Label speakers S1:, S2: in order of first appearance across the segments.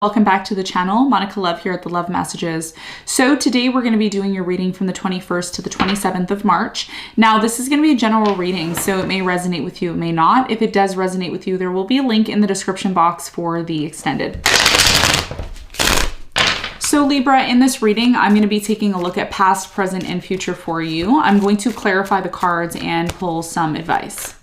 S1: Welcome back to the channel. Monica Love here at the Love Messages. So today we're going to be doing your reading from the 21st to the 27th of March. Now this is going to be a general reading, so it may resonate with you, it may not. If it does resonate with you, there will be a link in the description box for the extended. So Libra, in this reading, I'm going to be taking a look at past, present, and future for you. I'm going to clarify the cards and pull some advice.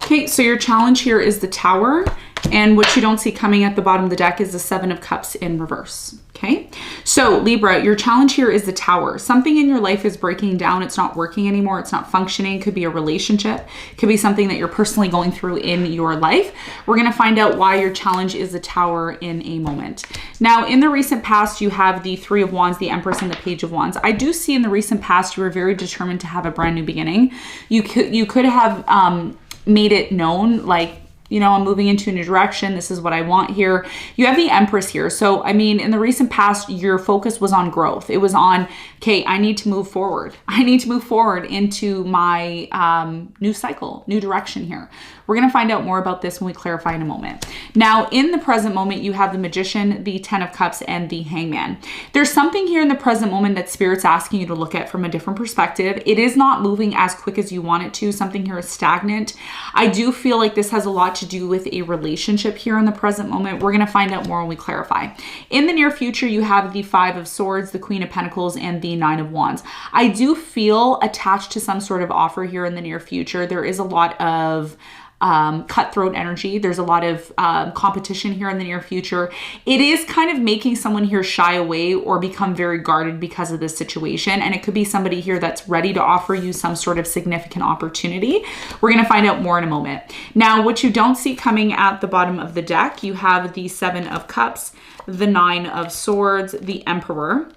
S1: Okay, so your challenge here is the Tower, and what you don't see coming at the bottom of the deck is the Seven of Cups in reverse. Okay, so Libra, your challenge here is the Tower. Something in your life is breaking down. It's not working anymore. It's not functioning. It could be a relationship. It could be something that you're personally going through in your life. We're going to find out why your challenge is the Tower in a moment. Now, in the recent past, you have the Three of Wands, the Empress, and the Page of Wands. I do see in the recent past you were very determined to have a brand new beginning. You could have made it known, like, you know, I'm moving into a new direction. This is what I want here. You have the Empress here. So, I mean, in the recent past, your focus was on growth. It was on, okay, I need to move forward. I need to move forward into my new cycle, new direction here. We're going to find out more about this when we clarify in a moment. Now, in the present moment, you have the Magician, the Ten of Cups, and the Hangman. There's something here in the present moment that Spirit's asking you to look at from a different perspective. It is not moving as quick as you want it to. Something here is stagnant. I do feel like this has a lot to do with a relationship here in the present moment. We're going to find out more when we clarify. In the near future, you have the Five of Swords, the Queen of Pentacles, and the Nine of Wands. I do feel attached to some sort of offer here in the near future. There is a lot of cutthroat energy. There's a lot of competition here in the near future. It is kind of making someone here shy away or become very guarded because of this situation. And it could be somebody here that's ready to offer you some sort of significant opportunity. We're going to find out more in a moment. Now, what you don't see coming at the bottom of the deck, you have the Seven of Cups, the Nine of Swords, the Emperor,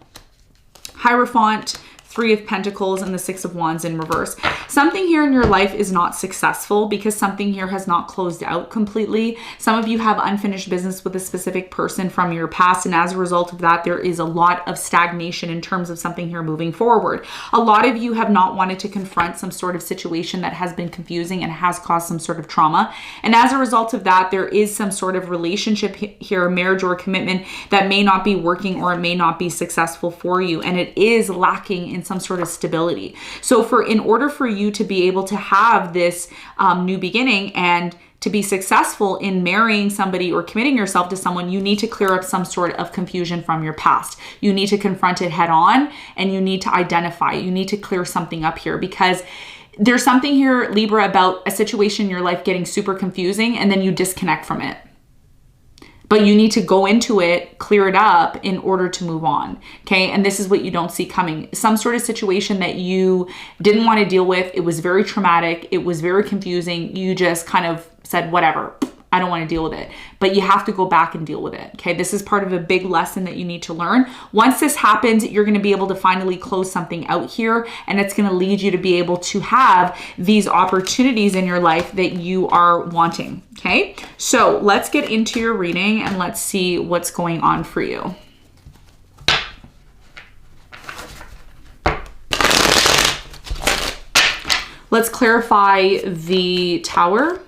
S1: Hierophant, Three of Pentacles, and the Six of Wands in reverse. Something here in your life is not successful because something here has not closed out completely. Some of you have unfinished business with a specific person from your past, and as a result of that, there is a lot of stagnation in terms of something here moving forward. A lot of you have not wanted to confront some sort of situation that has been confusing and has caused some sort of trauma, and as a result of that, there is some sort of relationship here, marriage or commitment, that may not be working or it may not be successful for you, and it is lacking in some sort of stability. So in order for you to be able to have this new beginning and to be successful in marrying somebody or committing yourself to someone, you need to clear up some sort of confusion from your past. You need to confront it head on, and you need to identify, you need to clear something up here, because there's something here, Libra, about a situation in your life getting super confusing and then you disconnect from it. But you need to go into it, clear it up in order to move on, okay? And this is what you don't see coming. Some sort of situation that you didn't want to deal with. It was very traumatic. It was very confusing. You just kind of said, whatever, I don't want to deal with it. But you have to go back and deal with it, okay? This is part of a big lesson that you need to learn. Once this happens, you're going to be able to finally close something out here, and it's going to lead you to be able to have these opportunities in your life that you are wanting, okay? So let's get into your reading and let's see what's going on for you. Let's clarify the Tower.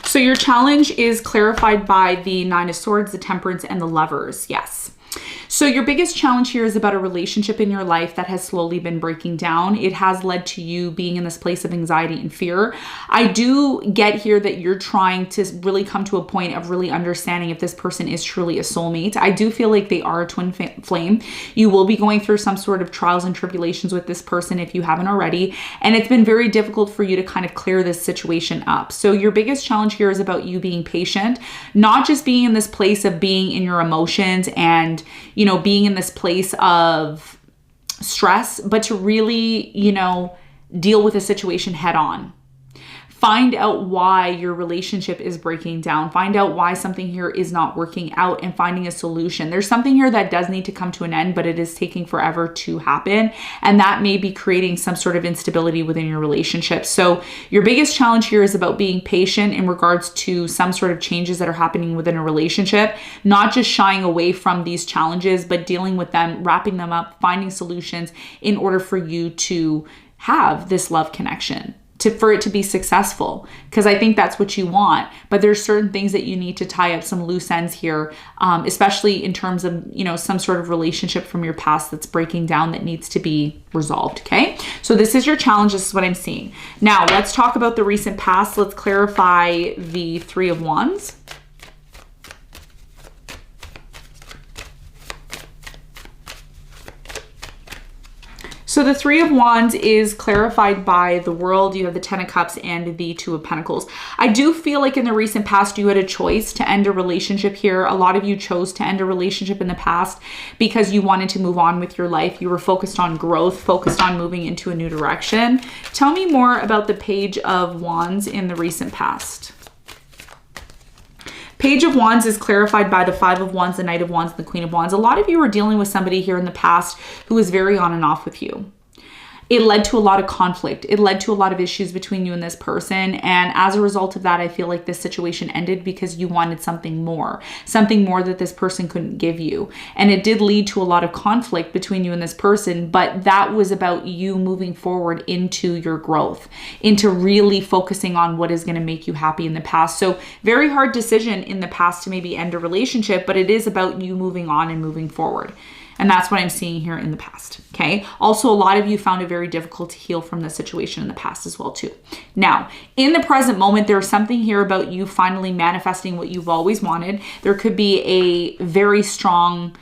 S1: So your challenge is clarified by the Nine of Swords, the Temperance, and the Lovers. Yes. So your biggest challenge here is about a relationship in your life that has slowly been breaking down. It has led to you being in this place of anxiety and fear. I do get here that you're trying to really come to a point of really understanding if this person is truly a soulmate. I do feel like they are a twin flame. You will be going through some sort of trials and tribulations with this person if you haven't already. And it's been very difficult for you to kind of clear this situation up. So your biggest challenge here is about you being patient, not just being in this place of being in your emotions and, you know, being in this place of stress, but to really, you know, deal with a situation head on. Find out why your relationship is breaking down. Find out why something here is not working out and finding a solution. There's something here that does need to come to an end, but it is taking forever to happen. And that may be creating some sort of instability within your relationship. So your biggest challenge here is about being patient in regards to some sort of changes that are happening within a relationship, not just shying away from these challenges, but dealing with them, wrapping them up, finding solutions in order for you to have this love connection. For it to be successful, because I think that's what you want. But there's certain things that you need to tie up some loose ends here, especially in terms of, you know, some sort of relationship from your past that's breaking down that needs to be resolved. Okay, so this is your challenge. This is what I'm seeing. Now let's talk about the recent past. Let's clarify the Three of Wands. So the Three of Wands is clarified by the World. You have the Ten of Cups and the Two of Pentacles. I do feel like in the recent past, you had a choice to end a relationship here. A lot of you chose to end a relationship in the past because you wanted to move on with your life. You were focused on growth, focused on moving into a new direction. Tell me more about the Page of Wands in the recent past. Page of Wands is clarified by the Five of Wands, the Knight of Wands, and the Queen of Wands. A lot of you were dealing with somebody here in the past who was very on and off with you. It led to a lot of conflict. It led to a lot of issues between you and this person. And as a result of that, I feel like this situation ended because you wanted something more that this person couldn't give you. And it did lead to a lot of conflict between you and this person, but that was about you moving forward into your growth, into really focusing on what is going to make you happy in the past. So very hard decision in the past to maybe end a relationship, but it is about you moving on and moving forward. And that's what I'm seeing here in the past, okay? Also, a lot of you found it very difficult to heal from the situation in the past as well, too. Now, in the present moment, there's something here about you finally manifesting what you've always wanted. There could be a very strong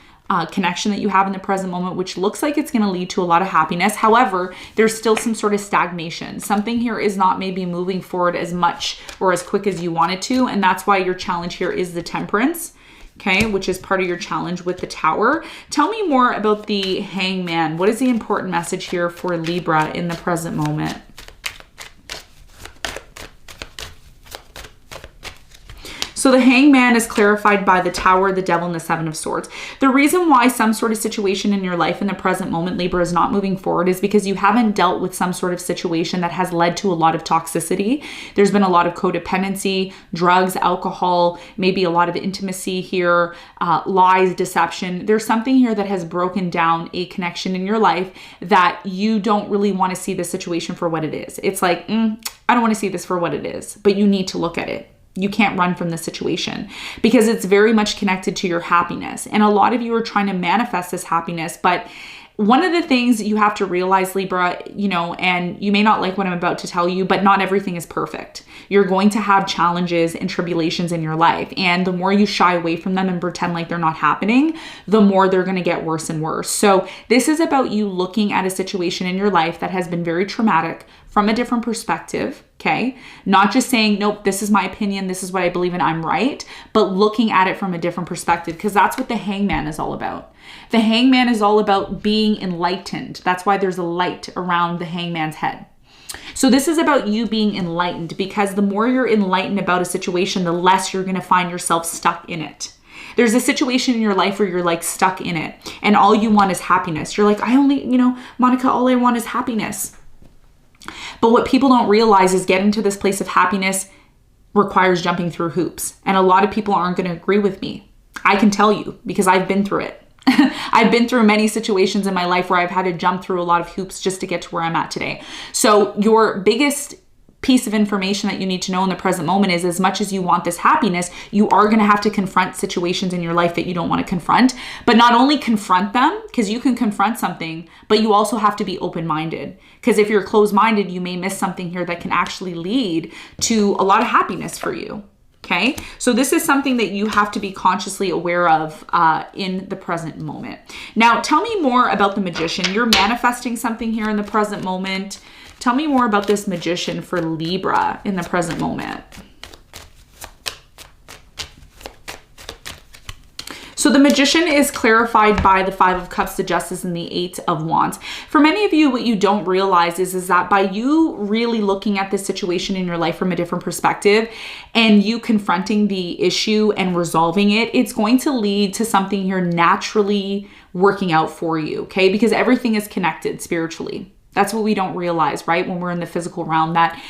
S1: connection that you have in the present moment, which looks like it's going to lead to a lot of happiness. However, there's still some sort of stagnation. Something here is not maybe moving forward as much or as quick as you want it to. And that's why your challenge here is the Temperance. Okay, which is part of your challenge with the Tower. Tell me more about the Hangman. What is the important message here for Libra in the present moment? So the Hangman is clarified by the Tower, the Devil, and the Seven of Swords. The reason why some sort of situation in your life in the present moment, Libra, is not moving forward is because you haven't dealt with some sort of situation that has led to a lot of toxicity. There's been a lot of codependency, drugs, alcohol, maybe a lot of intimacy here, lies, deception. There's something here that has broken down a connection in your life that you don't really want to see the situation for what it is. It's like, I don't want to see this for what it is, but you need to look at it. You can't run from the situation because it's very much connected to your happiness. And a lot of you are trying to manifest this happiness. But one of the things you have to realize, Libra, you know, and you may not like what I'm about to tell you, but not everything is perfect. You're going to have challenges and tribulations in your life. And the more you shy away from them and pretend like they're not happening, the more they're going to get worse and worse. So this is about you looking at a situation in your life that has been very traumatic from a different perspective, okay? Not just saying, nope, this is my opinion, this is what I believe in, I'm right, but looking at it from a different perspective, because that's what the Hangman is all about. The Hangman is all about being enlightened. That's why there's a light around the Hangman's head. So this is about you being enlightened, because the more you're enlightened about a situation, the less you're going to find yourself stuck in it. There's a situation in your life where you're like stuck in it and all you want is happiness. You're like, I only, Monica, all I want is happiness. But what people don't realize is getting to this place of happiness requires jumping through hoops. And a lot of people aren't going to agree with me. I can tell you because I've been through it. I've been through many situations in my life where I've had to jump through a lot of hoops just to get to where I'm at today. So your biggest piece of information that you need to know in the present moment is, as much as you want this happiness, you are going to have to confront situations in your life that you don't want to confront. But not only confront them, because you can confront something, but you also have to be open-minded. Because if you're closed-minded, you may miss something here that can actually lead to a lot of happiness for you. Okay, so this is something that you have to be consciously aware of in the present moment. Now, tell me more about the Magician. You're manifesting something here in the present moment. Tell me more about this Magician for Libra in the present moment. So So the Magician is clarified by the Five of Cups, the Justice, and the Eight of Wands. For many of you, what you don't realize is that by you really looking at this situation in your life from a different perspective and you confronting the issue and resolving it, it's going to lead to something here naturally working out for you, okay? Because everything is connected spiritually. That's what we don't realize, right? When we're in the physical realm, that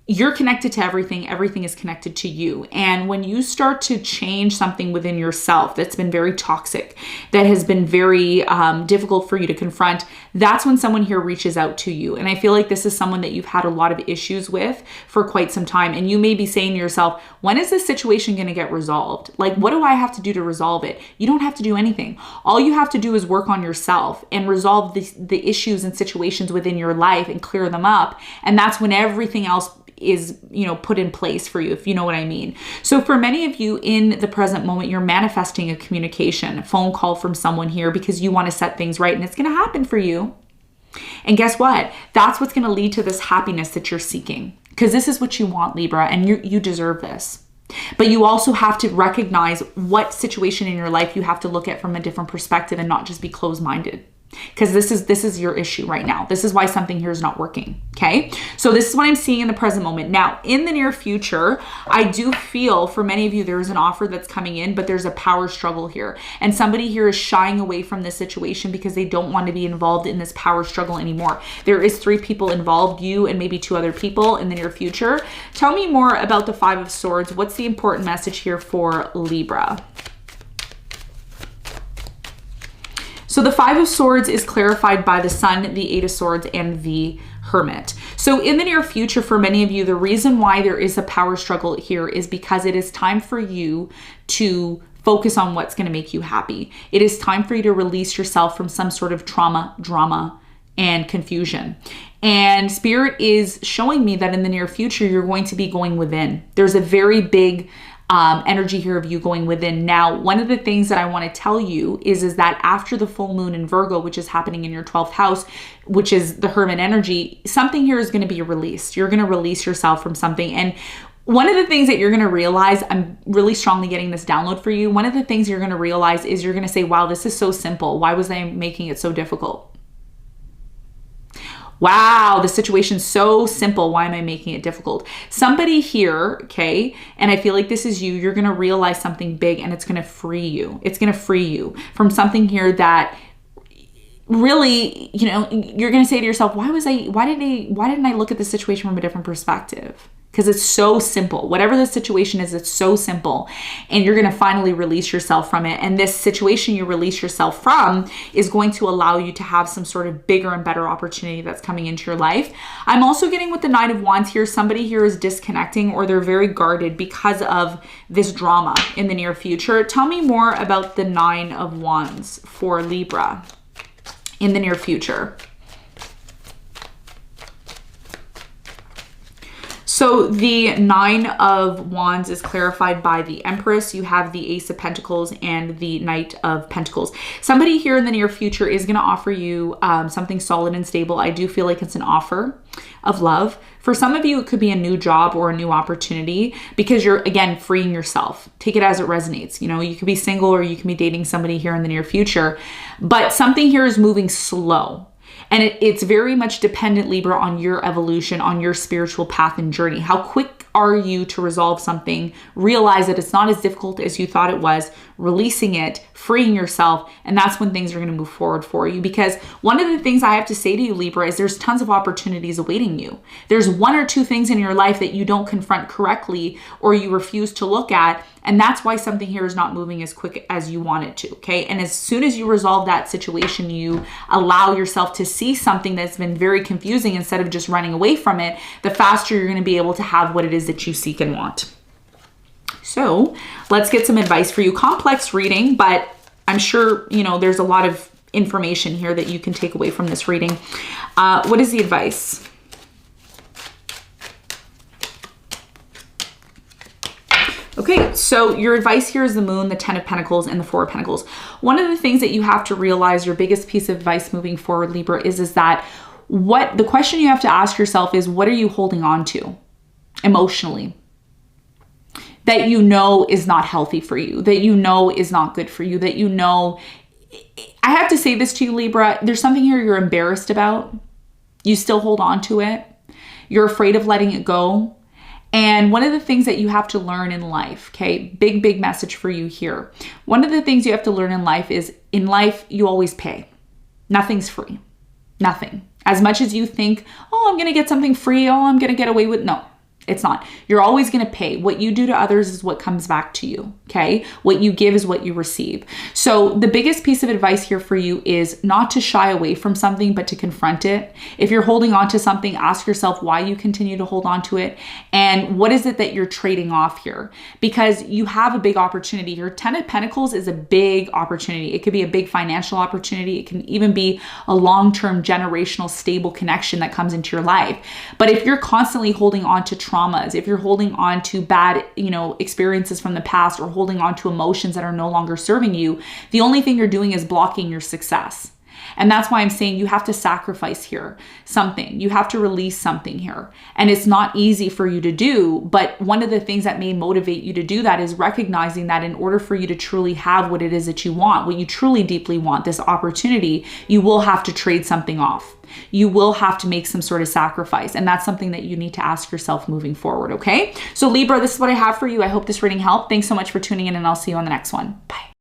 S1: you're connected to everything. Everything is connected to you. And when you start to change something within yourself that's been very toxic, that has been very difficult for you to confront, that's when someone here reaches out to you. And I feel like this is someone that you've had a lot of issues with for quite some time. And you may be saying to yourself, when is this situation going to get resolved? Like, what do I have to do to resolve it? You don't have to do anything. All you have to do is work on yourself and resolve the issues and situations within your life and clear them up. And that's when everything else is, put in place for you, if you know what I mean. So for many of you in the present moment, you're manifesting a communication, a phone call from someone here because you want to set things right, and it's going to happen for you. And guess what? That's what's going to lead to this happiness that you're seeking, because this is what you want, Libra, and you deserve this. But you also have to recognize what situation in your life you have to look at from a different perspective and not just be closed-minded. Because this is your issue right now. This is why something here is not working. Okay. So this is what I'm seeing in the present moment. Now, in the near future, I do feel for many of you, there is an offer that's coming in, but there's a power struggle here. And somebody here is shying away from this situation because they don't want to be involved in this power struggle anymore. There is 3 people involved, you and maybe 2 other people in the near future. Tell me more about the Five of Swords. What's the important message here for Libra? So the Five of Swords is clarified by the Sun, the Eight of Swords, and the Hermit. So in the near future, for many of you, the reason why there is a power struggle here is because it is time for you to focus on what's going to make you happy. It is time for you to release yourself from some sort of trauma, drama, and confusion. And Spirit is showing me that in the near future, you're going to be going within. There's a very big energy here of you going within. Now, one of the things that I want to tell you is that after the full moon in Virgo, which is happening in your 12th house, which is the Hermit energy, something here is going to be released. You're going to release yourself from something. And one of the things that you're going to realize, I'm really strongly getting this download for you. One of the things you're going to realize is you're going to say, wow, this is so simple. Why was I making it so difficult? Wow, the situation's so simple. Why am I making it difficult? Somebody here, okay, and I feel like this is you, you're going to realize something big and it's going to free you. It's going to free you from something here that really, you're going to say to yourself, why didn't I look at the situation from a different perspective? Because it's so simple. Whatever the situation is, it's so simple. And you're going to finally release yourself from it. And this situation you release yourself from is going to allow you to have some sort of bigger and better opportunity that's coming into your life. I'm also getting with the Nine of Wands here, somebody here is disconnecting or they're very guarded because of this drama in the near future. Tell me more about the Nine of Wands for Libra in the near future. So the Nine of Wands is clarified by the Empress. You have the Ace of Pentacles and the Knight of Pentacles. Somebody here in the near future is going to offer you something solid and stable. I do feel like it's an offer of love. For some of you, it could be a new job or a new opportunity because you're, again, freeing yourself. Take it as it resonates. You could be single or you can be dating somebody here in the near future, but something here is moving slow. And it's very much dependent, Libra, on your evolution, on your spiritual path and journey. How quick are you to resolve something, realize that it's not as difficult as you thought it was, releasing it, freeing yourself, and that's when things are going to move forward for you. Because one of the things I have to say to you, Libra, is there's tons of opportunities awaiting you. There's 1 or 2 things in your life that you don't confront correctly or you refuse to look at, and that's why something here is not moving as quick as you want it to, okay? And as soon as you resolve that situation, you allow yourself to see something that's been very confusing instead of just running away from it, the faster you're going to be able to have what it is that you seek and want. So let's get some advice for you. Complex reading, but I'm sure, there's a lot of information here that you can take away from this reading. What is the advice? Okay, so your advice here is the Moon, the 10 of Pentacles, and the 4 of Pentacles. One of the things that you have to realize, your biggest piece of advice moving forward, Libra, is that the question you have to ask yourself is, what are you holding on to emotionally? that you know is not healthy for you, that you know is not good for you, that you know, I have to say this to you, Libra, there's something here you're embarrassed about. You still hold on to it. You're afraid of letting it go. And one of the things that you have to learn in life, okay, big message for you here. One of the things you have to learn in life is, in life, you always pay. Nothing's free. Nothing. As much as you think, oh, I'm going to get something free. Oh, I'm going to get away with, no. It's not. You're always going to pay. What you do to others is what comes back to you, okay? What you give is what you receive. So the biggest piece of advice here for you is not to shy away from something, but to confront it. If you're holding on to something, ask yourself why you continue to hold on to it and what is it that you're trading off here? Because you have a big opportunity here. 10 of Pentacles is a big opportunity. It could be a big financial opportunity. It can even be a long-term generational stable connection that comes into your life. But if you're constantly holding on to traumas, if you're holding on to bad, experiences from the past or holding on to emotions that are no longer serving you, the only thing you're doing is blocking your success. And that's why I'm saying you have to sacrifice here something. You have to release something here. And it's not easy for you to do, but one of the things that may motivate you to do that is recognizing that in order for you to truly have what it is that you want, what you truly deeply want, this opportunity, you will have to trade something off. You will have to make some sort of sacrifice. And that's something that you need to ask yourself moving forward, okay? So Libra, this is what I have for you. I hope this reading helped. Thanks so much for tuning in, and I'll see you on the next one. Bye.